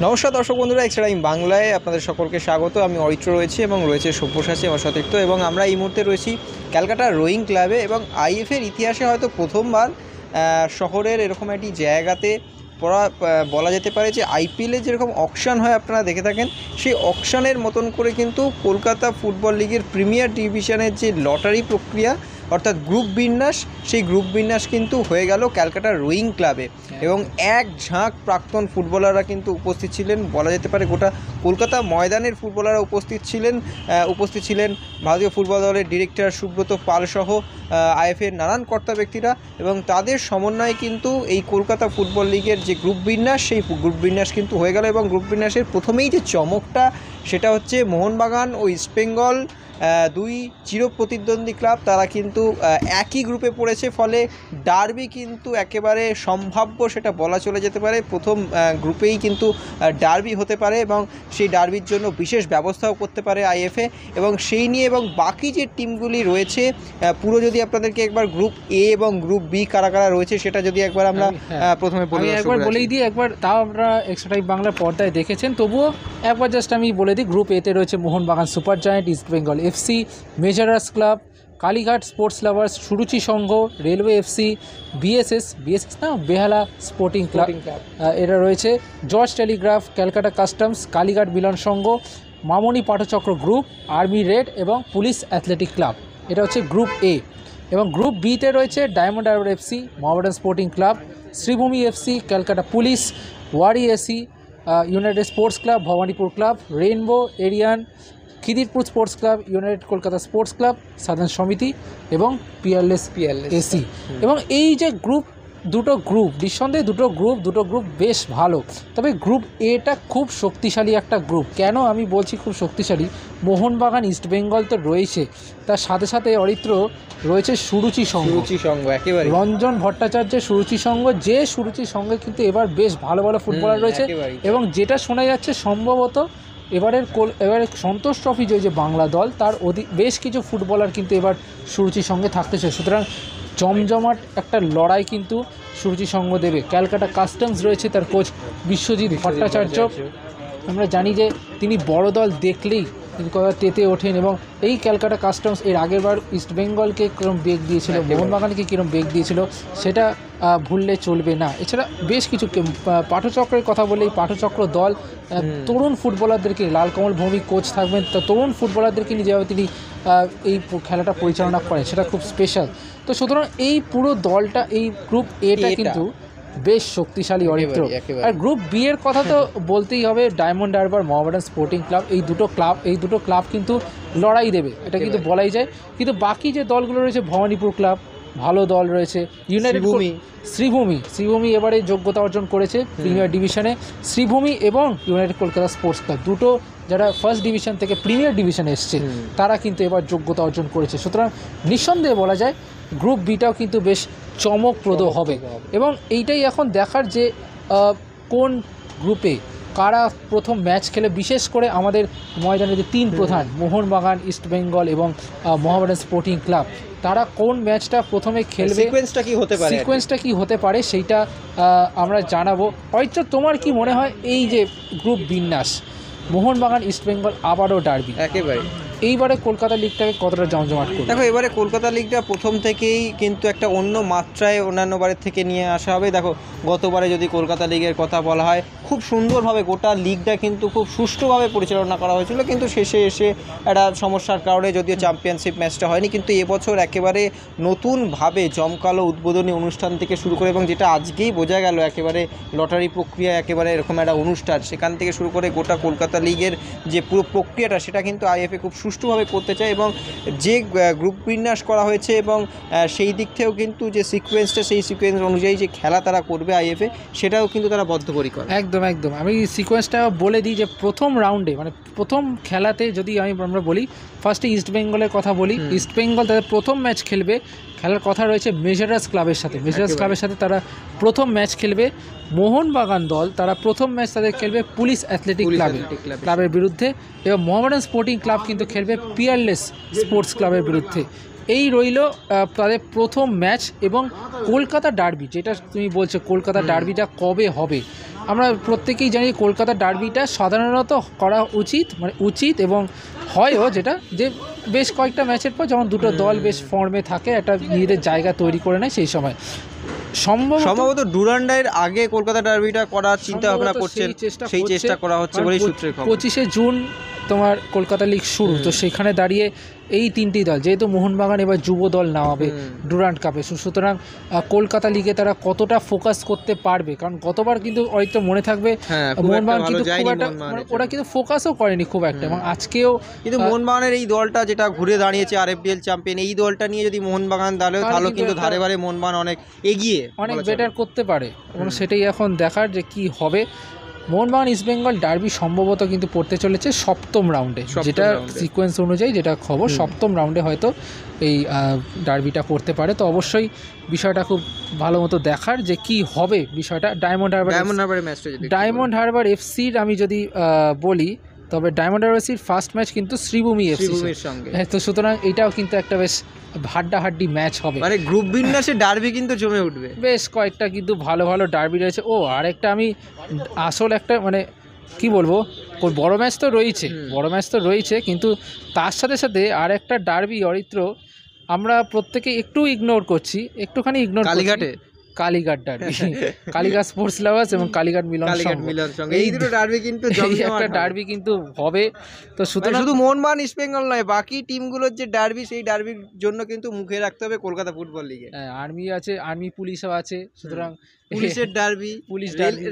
নমস্কার দর্শক বন্ধুরা, এক্সট্রা টাইম বাংলায় আপনাদের সকলকে স্বাগত। আমি অরিত্র রয়েছি এবং রয়েছে সব্যসাচী আমার সতীর্থ, এবং আমরা এই মুহূর্তে রয়েছি ক্যালকাটা রোয়িং ক্লাবে। এবং আইএফের ইতিহাসে হয়তো প্রথমবার শহরের এরকম একটি জায়গাতে বলা যেতে পারে যে আইপিএলে যেরকম অকশন হয় আপনারা দেখে থাকেন, সেই অকশনের মতন করে কিন্তু কলকাতা ফুটবল লিগের প্রিমিয়ার ডিভিশনের যে লটারি প্রক্রিয়া অর্থাৎ গ্রুপ বিন্যাস, সেই গ্রুপ বিন্যাস কিন্তু হয়ে গেল ক্যালকাটা রোয়িং ক্লাবে। এবং এক ঝাঁক প্রাক্তন ফুটবলাররা কিন্তু উপস্থিত ছিলেন, বলা যেতে পারে গোটা কলকাতা ময়দানের ফুটবলাররা উপস্থিত ছিলেন ভারতীয় ফুটবল দলের ডিরেক্টর সুব্রত পালসহ আইএফের নানান কর্তা ব্যক্তিরা, এবং তাদের সমন্বয়ে কিন্তু এই কলকাতা ফুটবল লিগের যে গ্রুপ বিন্যাস, সেই গ্রুপ বিন্যাস কিন্তু হয়ে গেল। এবং গ্রুপ বিন্যাসের প্রথমেই যে চমকটা, সেটা হচ্ছে মোহনবাগান ও ইস্টবেঙ্গল, দুই চিরপ্রতিদ্বন্দ্বী ক্লাব, তারা কিন্তু একই গ্রুপে পড়েছে। ফলে ডার্বি কিন্তু একেবারে সম্ভাব্য, সেটা বলা চলে যেতে পারে। প্রথম গ্রুপেই কিন্তু ডার্বি হতে পারে, এবং সেই ডার্বির জন্য বিশেষ ব্যবস্থাও করতে পারে আইএফএ। এবং সেই নিয়ে এবং বাকি যে টিমগুলি রয়েছে, পুরো যদি আপনাদেরকে একবার গ্রুপ এ এবং গ্রুপ বি কারা কারা রয়েছে সেটা যদি একবার আমরা প্রথমে বলেই দিই। একবার তাও আপনারা এক্সট্রা টাইম বাংলার পর্দায় দেখেছেন, তবুও একবার জাস্ট আমি বলে দিই। গ্রুপ এতে রয়েছে Mohun Bagan super giant, East Bengal FC, Measurers club, Kalighat sports lovers, Suruchi Sangha, railway FC, BSS না বেহালা স্পোর্টিং ক্লাব, এরা রয়েছে George Telegraph, Calcutta customs, Kalighat Milan Sangha, Mamoni Pathachakra group, army red এবং পুলিশ অ্যাথলেটিক ক্লাব। এটা হচ্ছে গ্রুপ এ। এবং গ্রুপ বিতে রয়েছে diamond harbour FC, Mohammedan sporting club, Sreebhumi FC, Calcutta police, Wari AC, united sports club, Bhawanipore club, rainbow Aryan, Khidirpur sports club, United Kolkata sports club, সাধারণ সমিতি এবং Peerless AC. এবং এই যে দুটো গ্রুপ নিঃসন্দেহে দুটো গ্রুপ বেশ ভালো। তবে গ্রুপ এটা খুব শক্তিশালী একটা গ্রুপ। কেন আমি বলছি খুব শক্তিশালী? মোহনবাগান ইস্টবেঙ্গল তো রয়েছে, তার সাথে সাথে অরিত্র রয়েছে সুরুচি সংঘ, একেবারে রঞ্জন ভট্টাচার্যের সুরুচি সংঘ, যে সুরুচি সংঘে কিন্তু এবার বেশ ভালো ভালো ফুটবলার রয়েছে। এবং যেটা শোনা যাচ্ছে সম্ভবত এবারে সন্তোষ ট্রফি যে বাংলা দল, তার বেশ কিছু ফুটবলার কিন্তু এবার সুরুচি সঙ্গে থাকতেছে। সুতরাং জমজমাট একটা লড়াই কিন্তু সুরুচি সঙ্গ দেবে। ক্যালকাটা কাস্টমস রয়েছে, তার কোচ বিশ্বজিৎ ভট্টাচার্য। আমরা জানি যে তিনি বড় দল দেখলেই তিনি কথা তেতে ওঠেন। এবং এই ক্যালকাটা কাস্টমস এর আগেরবার ইস্টবেঙ্গলকে কীরকম বেগ দিয়েছিল, মোহনবাগানকে কীরকম বেগ দিয়েছিল, সেটা ভুললে চলবে না। এছাড়া বেশ কিছু পাঠচক্রের কথা বলে, এই পাঠচক্র দল তরুণ ফুটবলারদেরকে, লালকমল ভৌমিক কোচ থাকবেন, তা তরুণ ফুটবলারদেরকে নিয়ে যেভাবে তিনি এই খেলাটা পরিচালনা করেন সেটা খুব স্পেশাল। তো সুতরাং এই পুরো দলটা, এই গ্রুপ এটা কিন্তু বেশ শক্তিশালী অরিত্র। আর গ্রুপ বি এর কথা তো বলতেই হবে, diamond Harbour, Mohammedan sporting club, এই দুটো ক্লাব কিন্তু লড়াই দেবে, এটা কিন্তু বলাই যায়। কিন্তু বাকি যে দলগুলো রয়েছে, ভবানীপুর ক্লাব ভালো দল রয়েছে, ইউনাইটেড শ্রীভূমি এবারে যোগ্যতা অর্জন করেছে প্রিমিয়ার ডিভিশনে। শ্রীভূমি এবং ইউনাইটেড কলকাতা স্পোর্টস ক্লাব, দুটো যারা ফার্স্ট ডিভিশন থেকে প্রিমিয়ার ডিভিশনে এসছে, তারা কিন্তু এবার যোগ্যতা অর্জন করেছে। সুতরাং নিঃসন্দেহে বলা যায় গ্রুপ বিটাও কিন্তু বেশ চমকপ্রদ হবে। এবং এইটাই এখন দেখার যে কোন গ্রুপে কারা প্রথম ম্যাচ খেলে। বিশেষ করে আমাদের ময়দানে যে তিন প্রধান, মোহনবাগান, ইস্টবেঙ্গল এবং মোহামেডান স্পোর্টিং ক্লাব, তারা কোন ম্যাচটা প্রথমে খেলবে, সিকোয়েন্সটা কি হতে পারে সেইটা আমরা জানাবো। অরিত্র, তোমার কি মনে হয় এই যে গ্রুপ বিন্যাস, মোহনবাগান ইস্টবেঙ্গল আবারও ডার্বি, একেবারে এইবারে কলকাতা লিগটাকে কতটা জমজমাট করবে? দেখো, এবারে কলকাতা লিগটা প্রথম থেকেই কিন্তু একটা অন্য মাত্রায় অন্যান্য বারের থেকে নিয়ে আসা হবে। দেখো, গতবারে যদি কলকাতা লিগের কথা বলা হয়, খুব সুন্দরভাবে গোটা লিগটা কিন্তু খুব সুষ্ঠুভাবে পরিচালনা করা হয়েছিল, কিন্তু শেষে এসে একটা সমস্যার কারণে যদিও চ্যাম্পিয়নশিপ ম্যাচটা হয়নি। কিন্তু এবছর একেবারে নতুনভাবে জমকালো উদ্বোধনী অনুষ্ঠান থেকে শুরু করে, এবং যেটা আজকেই বোঝা গেল একেবারে লটারি প্রক্রিয়া, একেবারে এরকম একটা অনুষ্ঠান, সেখান থেকে শুরু করে গোটা কলকাতা লিগের যে পুরো প্রক্রিয়াটা, সেটা কিন্তু আইএফএ খুব সুষ্ঠুভাবে করতে চায়। এবং যে গ্রুপ বিন্যাস করা হয়েছে, এবং সেই দিক থেকেও কিন্তু যে সিকোয়েন্সটা, সেই সিকোয়েন্স অনুযায়ী যে খেলা তারা করবে আইএফএ, সেটাও কিন্তু তারা বদ্ধপরিকর। একদম আমি সিকোয়েন্সটা বলে দিই যে প্রথম রাউন্ডে, মানে প্রথম খেলাতে যদি আমরা বলি, ফার্স্টে ইস্টবেঙ্গলের কথা বলি। ইস্টবেঙ্গল তাদের প্রথম ম্যাচ খেলবে, খেলার কথা রয়েছে মেজারাস ক্লাবের সাথে তারা প্রথম ম্যাচ খেলবে। মোহনবাগান দল, তারা প্রথম ম্যাচ তাদের খেলবে পুলিশ অ্যাথলেটিক ক্লাবের বিরুদ্ধে। এবং মোহামেডান স্পোর্টিং ক্লাব কিন্তু খেলবে পিয়ারলেস স্পোর্টস ক্লাবের বিরুদ্ধে। এই রইল তাদের প্রথম ম্যাচ। এবং কলকাতা ডার্বি, যেটা তুমি বলছো কলকাতা ডার্বিটা কবে হবে, আমরা প্রত্যেকেই জানি কলকাতা ডার্বিটা সাধারণত করা উচিত এবং হয়ও, যেটা যে বেশ কয়েকটা ম্যাচের পর যখন দুটো দল বেশ ফর্মে থাকে, একটা নিজেদের জায়গা তৈরি করে নেয়, সেই সময় সম্ভবত ডুরান্ডের আগে কলকাতা ডার্বিটা করার চিন্তা ভাবনা করছেন, সেই চেষ্টা করা হচ্ছে বলেই সূত্রের খবর। 25শে জুন তোমার কলকাতা লিগ শুরু, তো সেখানে দাঁড়িয়ে এই তিনটি দল, যেহেতু মোহনবাগান এবার যুব দল নামাবে ডুরান্ড কাপে, সুতরাং কলকাতা লিগে তারা কতটা ফোকাস করতে পারবে, কারণ গতবার কিন্তু হয়তো মনে থাকবে মোহনবাগান কিন্তু খুব একটা ওরা কিন্তু ফোকাসও করেনি খুব একটা, এবং আজকেও কিন্তু মোহনবাগানের এই দলটা যেটা ঘুরে দাঁড়িয়েছে আরএফডিএল চ্যাম্পিয়ন, এই দলটা নিয়ে যদি মোহনবাগান দাঁড়ায় তাহলে কিন্তু ধারে ধারে মোহনবাগান অনেক এগিয়ে, অনেক বেটার করতে পারে, এবং সেটাই এখন দেখার যে কি হবে। মোহনবাগান ইস্টবেঙ্গল ডার্বি সম্ভবত কিন্তু পড়তে চলেছে সপ্তম রাউন্ডে, যেটা সিকোয়েন্স অনুযায়ী যেটা খবর, সপ্তম রাউন্ডে হয়তো এই ডার্বিটা পড়তে পারে। তো অবশ্যই বিষয়টা খুব ভালো মতো দেখার যে কি হবে বিষয়টা। ডায়মন্ড হারবার এফসির আমি যদি বলি, তবে ডায়মন্ড হারবার এফসির ফার্স্ট ম্যাচ কিন্তু শ্রীভূমি এফসির সঙ্গে, তো সুতরাং এটাও কিন্তু একটা বেশ হাড্ডাহাড্ডি ম্যাচ হবে, মানে গ্রুপ বিন্যাসে ডার্বি কিন্তু জমে উঠবে, বেশ কয়েকটা কিন্তু ভালো ভালো ডার্বি রয়েছে। আর একটা আমি আসল একটা মানে কি বলবো, বড় ম্যাচ তো রয়েছে, কিন্তু তার সাথে সাথে আর একটা ডার্বি অরিত্র আমরা প্রত্যেকে একটুখানি ignore Kalighat derby, Kalighat sports lovers এবং কালীঘাট মিলন সঙ্গে, এই দুটো ডার্বি কিন্তু একটা ডার্বি কিন্তু হবে। তো শুধু মোহনবাগান ইস্টবেঙ্গল নয়, বাকি টিমগুলোর যে ডার্বি, সেই ডার্বির জন্য কিন্তু মুখে রাখতে হবে কলকাতা ফুটবল লিগে। আর্মি আছে, আর্মি পুলিশও আছে, সুতরাং পুলিশের ডার্বি,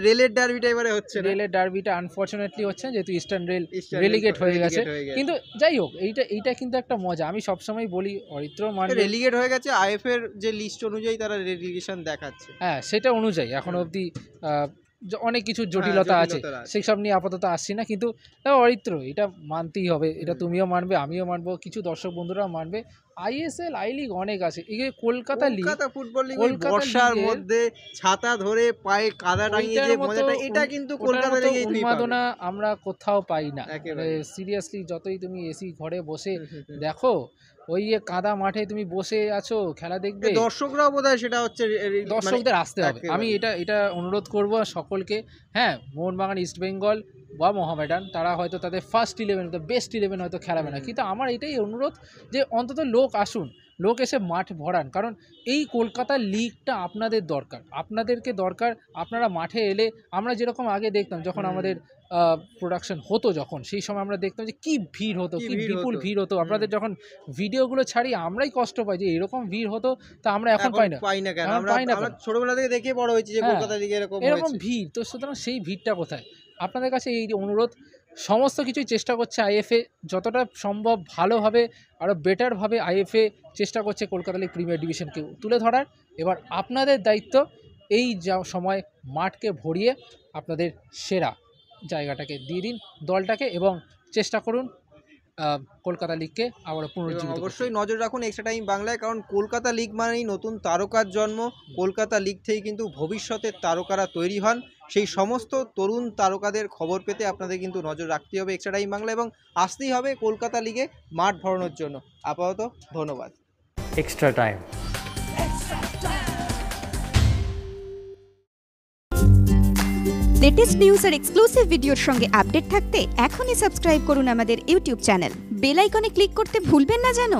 রেলের ডার্বিটা এবারে হচ্ছে, রেলের ডার্বিটা আনফরচুনেটলি হচ্ছে, যেহেতু ইস্টার্ন রেল রেলিগেট হয়ে গেছে, কিন্তু যাই হোক এইটা কিন্তু একটা মজা। আমি সবসময় বলি অরিত্র, মানে রেলিগেট হয়ে গেছে আইএফ এর যে লিস্ট অনুযায়ী তারা রেলিগেশন দেখাচ্ছে, সেটা অনুযায়ী এখন অবধি অনেক কিছু জটিলতা আছে, সেই সব নিয়ে আপাতত আসছি না, কিন্তু অরিত্র এটা মানতেই হবে, এটা তুমিও মানবে, আমিও মানবো, কিছু দর্শক বন্ধুরাও মানবে। আইএসএল আই লিগ অনেক আছে, এই কলকাতা ফুটবল লিগ বর্ষার মধ্যে ছাতা ধরে পায়ে কাদা টাঙিয়ে যে মজাটা, এটা কিন্তু কলকাতা লিগেই উন্মাদনা আমরা কোথাও পাই না। সিরিয়াসলি, যতই তুমি এসি ঘরে বসে দেখো, ওই কাদা মাঠে তুমি বসে আছো, খেলা দেখবে, দর্শকরাও বোধহয় সেটা হচ্ছে, দর্শকদের আসতে হবে। আমি এটা অনুরোধ করব সকলকে। মোহনবাগান ইস্টবেঙ্গল বা মোহামেডান তারা হয়তো তাদের ফার্স্ট 11 বেস্ট 11 হয়তো খেলাবে না, কিন্তু আমার এটাই অনুরোধ যে অন্তত লোক আসুন, লোক এসে মাঠ ভরান, কারণ এই কলকাতা লিগটা আপনাদের দরকার, আপনাদেরকে দরকার। আপনারা মাঠে এলে, আমরা যেরকম আগে দেখতাম যখন আমাদের প্রোডাকশন হতো, যখন সেই সময় আমরা দেখতাম যে কি ভিড় হতো, কি বিপুল ভিড় হতো। আপনাদের যখন ভিডিওগুলো ছাড়ি আমরাই কষ্ট পাই যে এরকম ভিড় হতো, তা আমরা এখন পাই না কেন, আমরা ছোটবেলা থেকে দেখে বড় হয়েছি যে কলকাতা লিগে এরকম ভিড়। তো সুতরাং সেই ভিড়টা কোথায়? আপনাদের কাছে এই অনুরোধ, সমস্ত কিছুই চেষ্টা করছে আইএফএ, যতটা সম্ভব ভালোভাবে আরও বেটারভাবে আইএফএ চেষ্টা করছে কলকাতা লিগ প্রিমিয়ার ডিভিশনকে তুলে ধরার। এবার আপনাদের দায়িত্ব এই সময় মাঠকে ভরিয়ে আপনাদের সেরা জায়গাটাকে দিয়ে দিন দলটাকে, এবং চেষ্টা করুন কলকাতা লিগকে আবার পুনরুজ্জীবিত। অবশ্যই নজর রাখুন এক্সট্রা টাইম বাংলায়, কারণ কলকাতা লিগ মানেই নতুন তারকার জন্ম। কলকাতা লিগ থেকে কিন্তু ভবিষ্যতের তারকারা তৈরি হন, সেই সমস্ত তরুণ তারকাদের খবর পেতে আপনাদের কিন্তু নজর রাখতে হবে এক্সট্রা টাইম বাংলা, এবং আসতেই হবে কলকাতা লিগে মাঠ ভরানোর জন্য। আপাতত ধন্যবাদ। Extra time. লেটেস্ট নিউজ আর এক্সক্লুসিভ ভিডিওর সঙ্গে আপডেট থাকতে এখনই সাবস্ক্রাইব করুন আমাদের ইউটিউব চ্যানেল। বেল আইকনে ক্লিক করতে ভুলবেন না যেন।